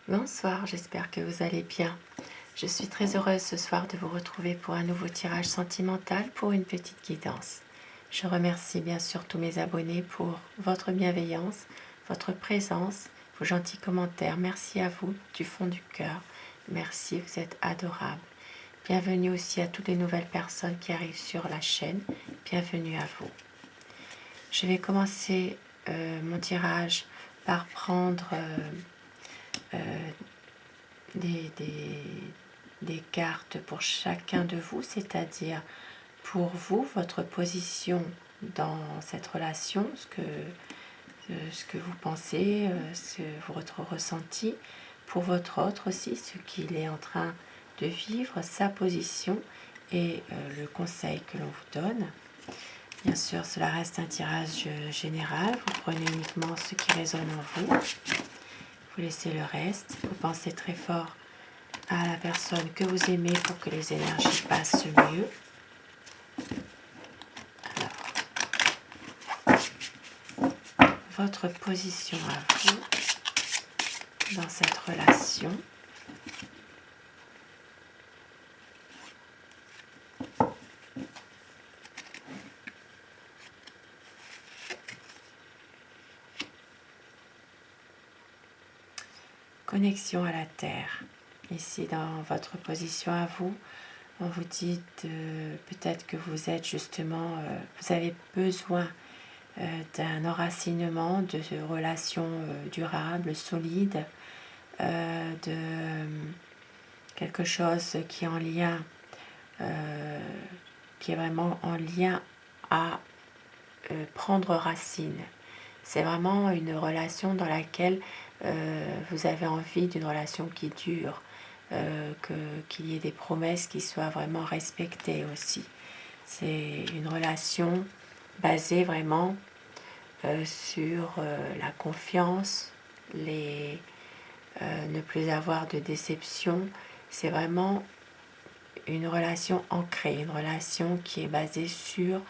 Bonsoir, j'espère que vous allez bien. Je suis très heureuse ce soir de vous retrouver pour un nouveau tirage sentimental pour une petite guidance. Je remercie bien sûr tous mes abonnés pour votre bienveillance, votre présence, vos gentils commentaires. Merci à vous du fond du cœur. Merci, vous êtes adorables. Bienvenue aussi à toutes les nouvelles personnes qui arrivent sur la chaîne. Bienvenue à vous. Je vais commencer mon tirage par prendre des, des cartes pour chacun de vous, c'est-à-dire pour vous, votre position dans cette relation, ce que vous pensez, votre ressenti, pour votre autre aussi, ce qu'il est en train de vivre, sa position et le conseil que l'on vous donne. Bien sûr, cela reste un tirage général, vous prenez uniquement ce qui résonne en vous, vous laissez le reste, vous pensez très fort à la personne que vous aimez pour que les énergies passent mieux. Alors, votre position à vous dans cette relation. Connexion à la terre. Ici, dans votre position à vous, on vous dit peut-être que vous êtes justement, vous avez besoin d'un enracinement, de relations durables, solides, de quelque chose qui est en lien, qui est vraiment en lien à prendre racine. C'est vraiment une relation dans laquelle vous avez envie d'une relation qui dure, qu'il y ait des promesses qui soient vraiment respectées aussi. C'est une relation basée vraiment sur la confiance, ne plus avoir de déception. C'est vraiment une relation ancrée, une relation qui est basée sur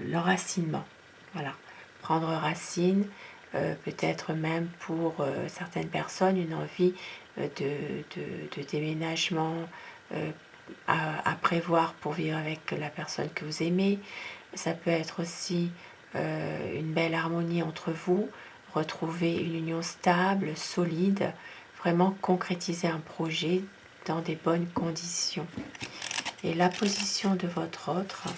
l'enracinement. Voilà, prendre racine, peut-être même pour certaines personnes une envie de déménagement à prévoir pour vivre avec la personne que vous aimez. Ça peut être aussi une belle harmonie entre vous, retrouver une union stable, solide, vraiment concrétiser un projet dans des bonnes conditions. Et la position de votre autre,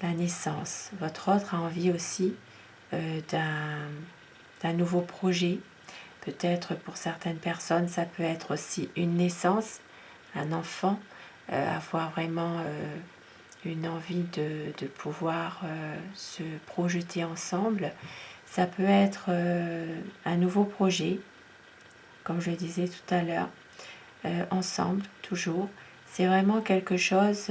la naissance. Votre autre a envie aussi d'un nouveau projet. Peut-être pour certaines personnes, ça peut être aussi une naissance, un enfant, avoir vraiment une envie de pouvoir se projeter ensemble. Ça peut être un nouveau projet, comme je le disais tout à l'heure, ensemble, toujours. C'est vraiment quelque chose,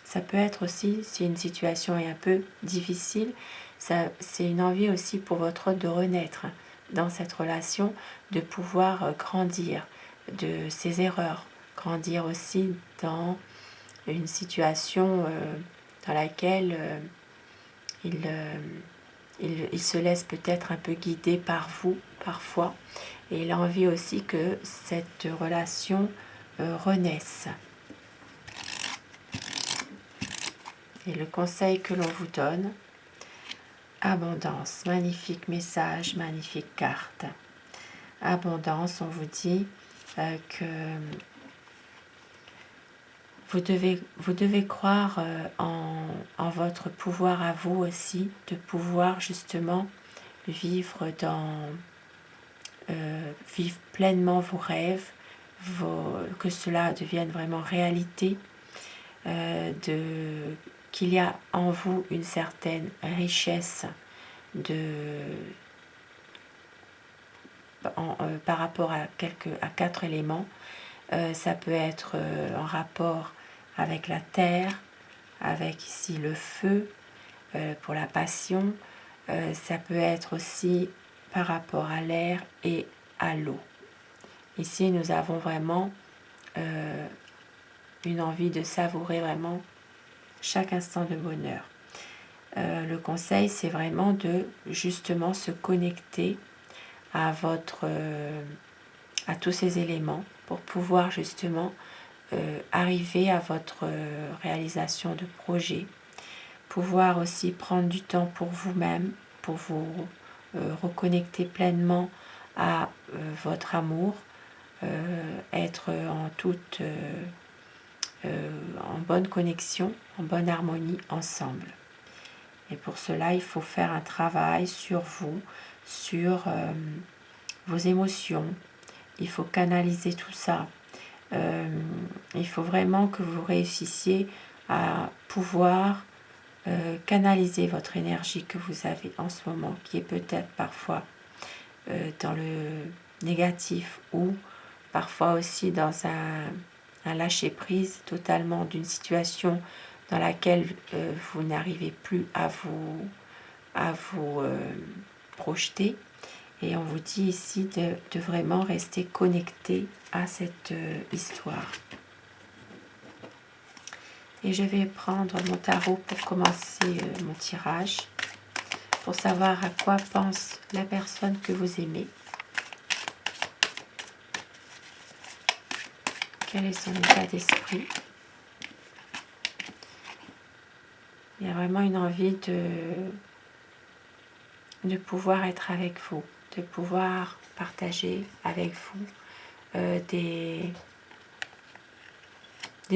ça peut être aussi, si une situation est un peu difficile, c'est une envie aussi pour votre autre de renaître dans cette relation, de pouvoir grandir de ses erreurs, grandir aussi dans une situation dans laquelle il se laisse peut-être un peu guider par vous parfois, et il a envie aussi que cette relation renaisse. Et le conseil que l'on vous donne, abondance, magnifique message, magnifique carte. Abondance, on vous dit que vous devez croire en votre pouvoir à vous aussi, de pouvoir justement vivre vivre pleinement vos rêves, que cela devienne vraiment réalité, qu'il y a en vous une certaine richesse par rapport à 4 éléments. Ça peut être en rapport avec la terre, avec ici le feu, pour la passion. Ça peut être aussi par rapport à l'air et à l'eau. Ici, nous avons vraiment une envie de savourer vraiment chaque instant de bonheur. le conseil, c'est vraiment de justement se connecter à à tous ces éléments pour pouvoir justement arriver à votre réalisation de projet, pouvoir aussi prendre du temps pour vous-même, pour vous reconnecter pleinement à votre amour, être en bonne connexion, en bonne harmonie ensemble. Et pour cela, il faut faire un travail sur vous, sur vos émotions. Il faut canaliser tout ça. Il faut vraiment que vous réussissiez à pouvoir canaliser votre énergie que vous avez en ce moment, qui est peut-être parfois dans le négatif ou parfois aussi dans un lâcher-prise totalement d'une situation dans laquelle vous n'arrivez plus à vous projeter. Et on vous dit ici de vraiment rester connecté à cette histoire. Et je vais prendre mon tarot pour commencer mon tirage, pour savoir à quoi pense la personne que vous aimez. Quel est son état d'esprit? Il y a vraiment une envie de pouvoir être avec vous, de pouvoir partager avec vous des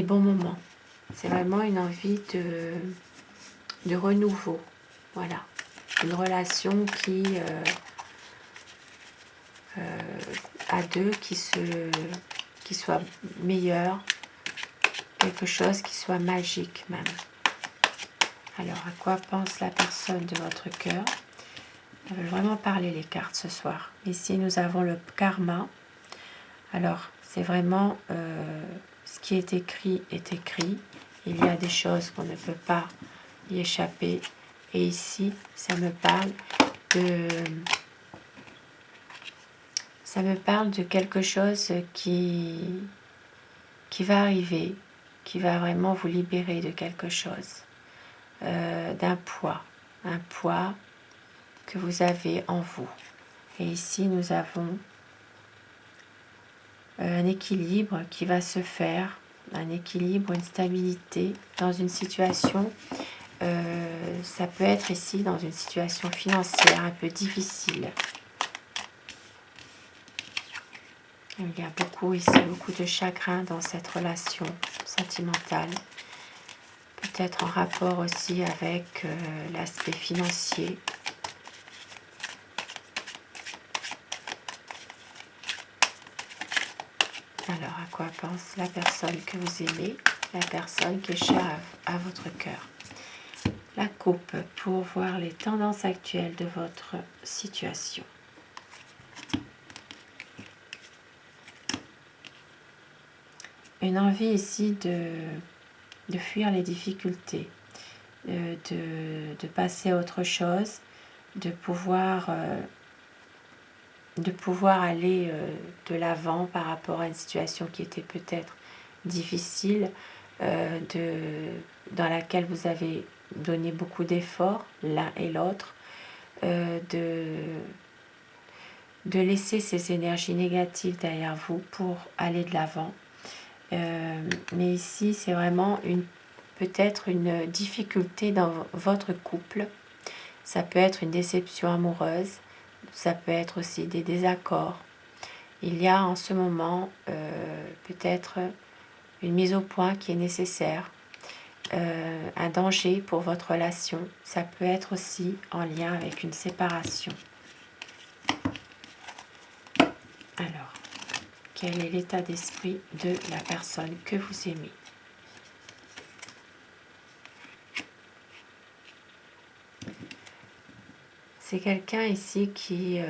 bons moments. C'est vraiment une envie de renouveau. Voilà. Une relation qui, à deux, qui soit meilleure. Quelque chose qui soit magique même. Alors, à quoi pense la personne de votre cœur? Elles veulent vraiment parler les cartes ce soir. Ici, nous avons le karma. Alors, c'est vraiment ce qui est écrit est écrit. Il y a des choses qu'on ne peut pas y échapper. Et ici, ça me parle de quelque chose qui va arriver, qui va vraiment vous libérer de quelque chose, d'un poids, un poids que vous avez en vous. Et ici, nous avons un équilibre qui va se faire, un équilibre, une stabilité dans une situation. Ça peut être ici dans une situation financière un peu difficile. Il y a beaucoup ici, beaucoup de chagrin dans cette relation sentimentale. Peut-être en rapport aussi avec l'aspect financier. Alors, à quoi pense la personne que vous aimez, la personne qui est chère à votre cœur? La coupe pour voir les tendances actuelles de votre situation. Une envie ici de fuir les difficultés, de passer à autre chose, de pouvoir aller de l'avant par rapport à une situation qui était peut-être difficile, dans laquelle vous avez donné beaucoup d'efforts, l'un et l'autre, de laisser ces énergies négatives derrière vous pour aller de l'avant. Mais ici, c'est vraiment peut-être une difficulté dans votre couple. Ça peut être une déception amoureuse, ça peut être aussi des désaccords. Il y a en ce moment peut-être une mise au point qui est nécessaire, un danger pour votre relation. Ça peut être aussi en lien avec une séparation. Alors, quel est l'état d'esprit de la personne que vous aimez? C'est quelqu'un ici qui est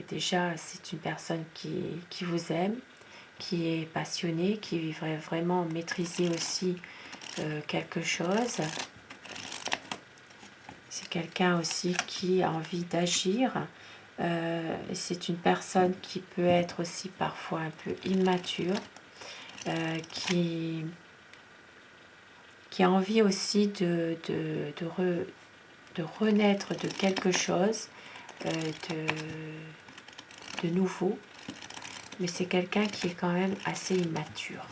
déjà, c'est une personne qui vous aime, qui est passionnée, qui vivrait vraiment maîtriser aussi quelque chose. C'est quelqu'un aussi qui a envie d'agir. C'est une personne qui peut être aussi parfois un peu immature, qui qui a envie aussi de renaître de quelque chose de nouveau, mais c'est quelqu'un qui est quand même assez immature.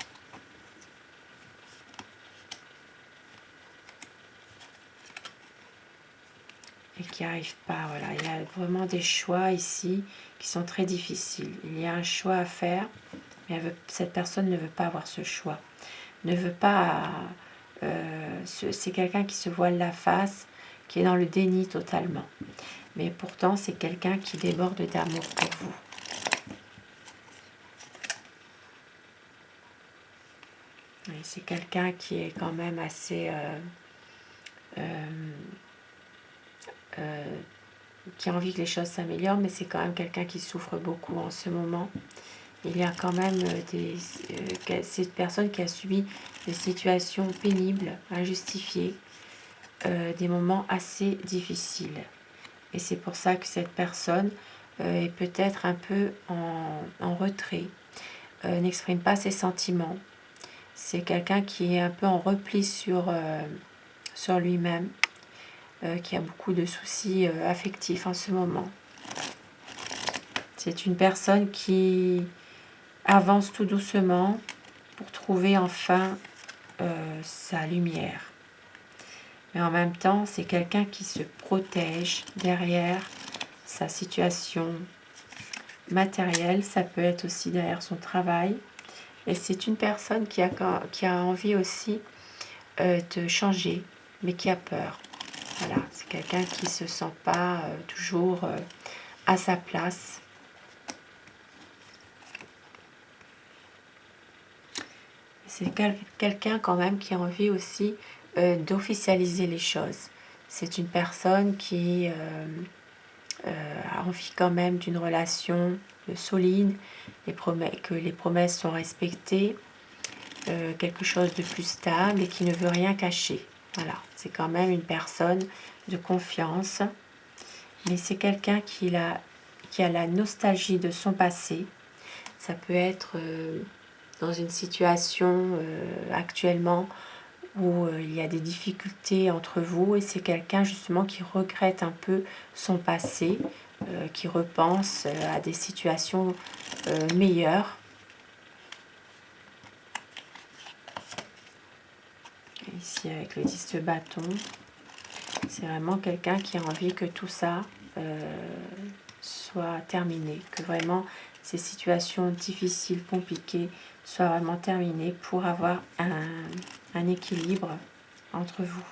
Et qui n'arrive pas, voilà. Il y a vraiment des choix ici qui sont très difficiles. Il y a un choix à faire, mais cette personne ne veut pas avoir ce choix. Ne veut pas... c'est quelqu'un qui se voile la face, qui est dans le déni totalement. Mais pourtant, c'est quelqu'un qui déborde d'amour pour vous. C'est quelqu'un qui est quand même assez... qui a envie que les choses s'améliorent, mais c'est quand même quelqu'un qui souffre beaucoup en ce moment. Il y a quand même cette personne qui a subi des situations pénibles, injustifiées, des moments assez difficiles. Et c'est pour ça que cette personne est peut-être un peu en retrait, n'exprime pas ses sentiments. C'est quelqu'un qui est un peu en repli sur lui-même, qui a beaucoup de soucis affectifs en ce moment. C'est une personne qui avance tout doucement pour trouver enfin sa lumière. Mais en même temps, c'est quelqu'un qui se protège derrière sa situation matérielle. Ça peut être aussi derrière son travail. Et c'est une personne qui a envie aussi de changer, mais qui a peur. Voilà, c'est quelqu'un qui ne se sent pas toujours à sa place. C'est quelqu'un quand même qui a envie aussi d'officialiser les choses. C'est une personne qui a envie quand même d'une relation solide, que les promesses sont respectées, quelque chose de plus stable et qui ne veut rien cacher. Voilà, c'est quand même une personne de confiance, mais c'est quelqu'un qui a la nostalgie de son passé. Ça peut être dans une situation actuellement où il y a des difficultés entre vous, et c'est quelqu'un justement qui regrette un peu son passé, qui repense à des situations meilleures. Ici avec le 10 de bâton, c'est vraiment quelqu'un qui a envie que tout ça soit terminé, que vraiment ces situations difficiles, compliquées soient vraiment terminées pour avoir un équilibre entre vous.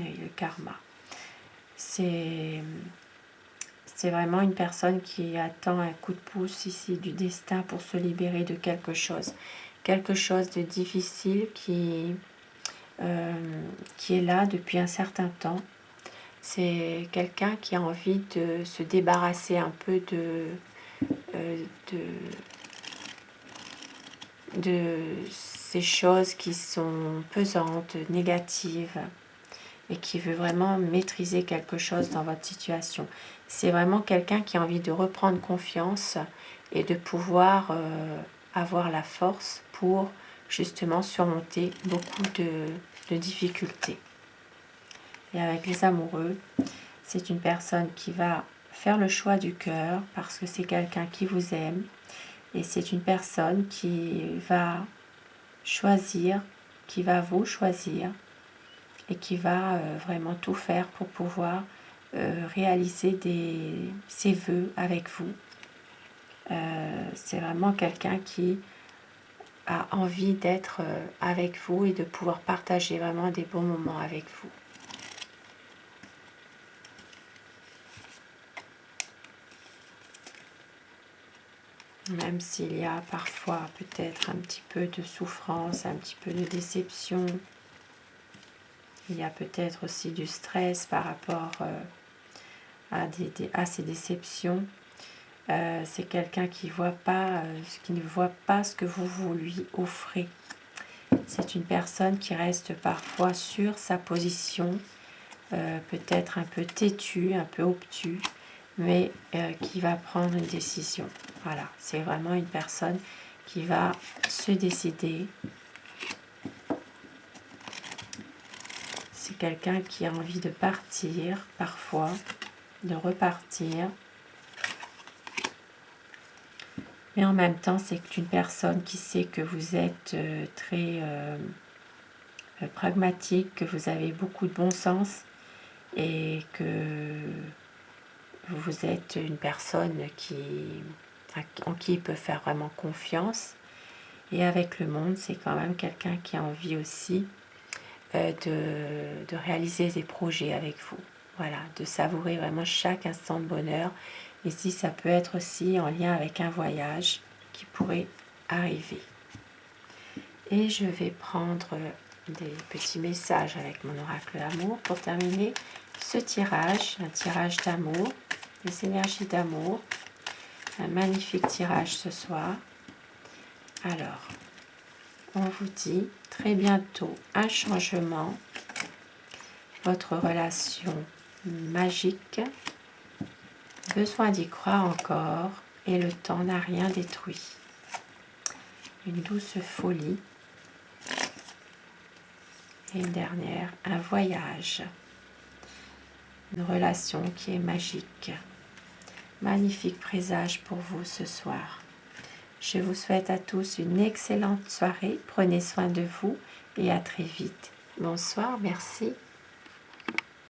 Et le karma. C'est vraiment une personne qui attend un coup de pouce ici du destin pour se libérer de quelque chose. Quelque chose de difficile qui est là depuis un certain temps. C'est quelqu'un qui a envie de se débarrasser un peu de ces choses qui sont pesantes, négatives, et qui veut vraiment maîtriser quelque chose dans votre situation. C'est vraiment quelqu'un qui a envie de reprendre confiance et de pouvoir avoir la force pour justement surmonter beaucoup de difficultés. Et avec les amoureux, c'est une personne qui va faire le choix du cœur parce que c'est quelqu'un qui vous aime, et c'est une personne qui va choisir, qui va vous choisir, et qui va vraiment tout faire pour pouvoir réaliser ses vœux avec vous. C'est vraiment quelqu'un qui a envie d'être avec vous et de pouvoir partager vraiment des bons moments avec vous. Même s'il y a parfois peut-être un petit peu de souffrance, un petit peu de déception, il y a peut-être aussi du stress par rapport à ces déceptions. C'est quelqu'un qui ne voit pas ce que vous lui offrez. C'est une personne qui reste parfois sur sa position, peut-être un peu têtue, un peu obtus, mais qui va prendre une décision. Voilà, c'est vraiment une personne qui va se décider c'est quelqu'un qui a envie de partir parfois, de repartir. Mais en même temps, c'est une personne qui sait que vous êtes très pragmatique, que vous avez beaucoup de bon sens et que vous êtes une personne en qui il peut faire vraiment confiance. Et avec le monde, c'est quand même quelqu'un qui a envie aussi de réaliser des projets avec vous. Voilà, de savourer vraiment chaque instant de bonheur. Ici, ça peut être aussi en lien avec un voyage qui pourrait arriver. Et je vais prendre des petits messages avec mon oracle d'amour pour terminer ce tirage, un tirage d'amour, des énergies d'amour. Un magnifique tirage ce soir. Alors, on vous dit très bientôt un changement, votre relation magique, besoin d'y croire encore et le temps n'a rien détruit. Une douce folie. Et une dernière, un voyage, une relation qui est magique. Magnifique présage pour vous ce soir. Je vous souhaite à tous une excellente soirée. Prenez soin de vous et à très vite. Bonsoir, merci.